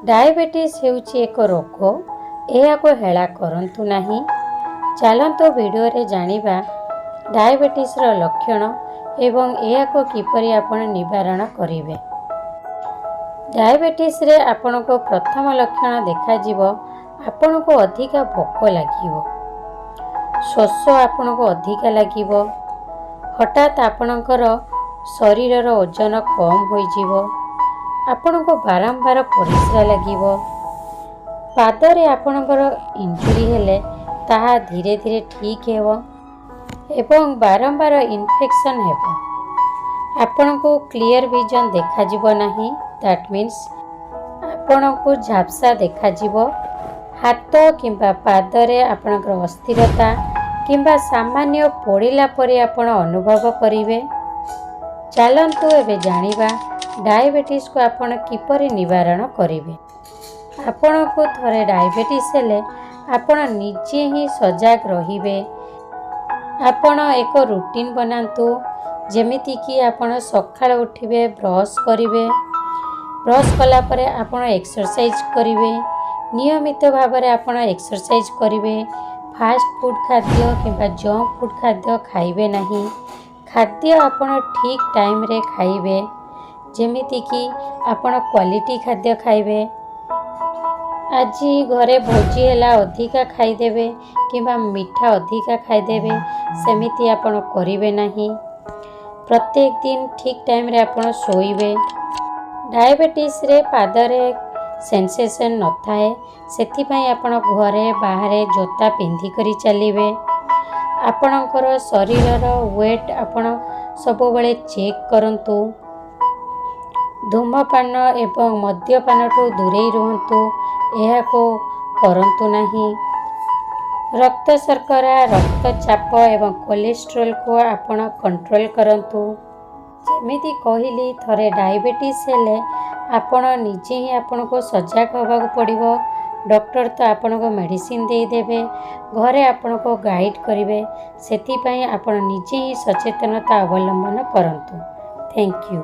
Diabetes हेउची एक रोग को हेला करंतु नाही। चलंतु वीडियो रे जानिबा डायबिटीज रो लक्षण एवं यह को किपरि आपण निवारण करिवे। डायबिटीज रे आपण को प्रथम लक्षण देखा जीवो आपण को अधिक भोक लागिवो, शोष आपण को अधिक लागिवो, हठात आपणकर शरीर रो ओजन कम होई जीवो, आपण को बारंबार परिश्रा लागिवो, पादरे आपणकर इंजुरी हेले ताहा धीरे धीरे ठीक हेबो एवं बारंबार इन्फेक्शन हेबो। आपण को क्लियर विजन देखा जीवो नाही, दैट मीन्स आपण को झापसा देखा जीवो, हाथ किंबा पादरे आपणकर अस्थिरता किंबा सामान्य पोड़िला परि आपण अनुभव करिवे। चलंतु एबे जानिबा डायबिटीज को आपण किपरि निवारण करिवे। आपण को थरे डायबिटीज हेले आपण निजे ही सजग रहिबे। आपण एक रूटीन बनातु, जेमिति कि आपण सकाळ उठिबे, ब्रश करिवे, ब्रश कला परे आपण एक्सरसाइज करिवे, नियमित भाबरे आपण एक्सरसाइज करिवे, फास्ट फूड खाद्य किंबा जंक फूड खाद्य खाइबे नहीं, खाद्य आपण ठीक टाइम रे खाइबे, जेमिति कि आपण क्वालिटी खाद्य खाइबे। आज घरे भोजी हेला अधिका खाइदेबे किंबा मीठा अधिका खाइदेबे, सेमिति आपण करिवे नहीं। प्रत्येक दिन ठीक टाइम रे आपण सोइबे। डायबिटीज रे पादरे सेंसेशन न थाए, सेथिपई आपण घरे बाहरे जोता पिंधि करी चलिबे। आपणकर शरीर वेट आपण सब बेले चेक करंतु। धूमपान एवं मद्यपान ठू दूरे रुहंतु, यह को करंतु नहीं। रक्त शर्करा, रक्तचाप एवं कोलेस्ट्रोल को आपण कंट्रोल करंतु। जेमिति कहली थरे डायबिटीज हेले आपण निजे ही आपण को सजग होगा पड़िबो। डॉक्टर तो आपण को मेडिसिन दे देबे, घरे आपण को गाइड करिवे, सेति पई आपण निजे ही सचेतनता अवलंबन करंतु। Thank you.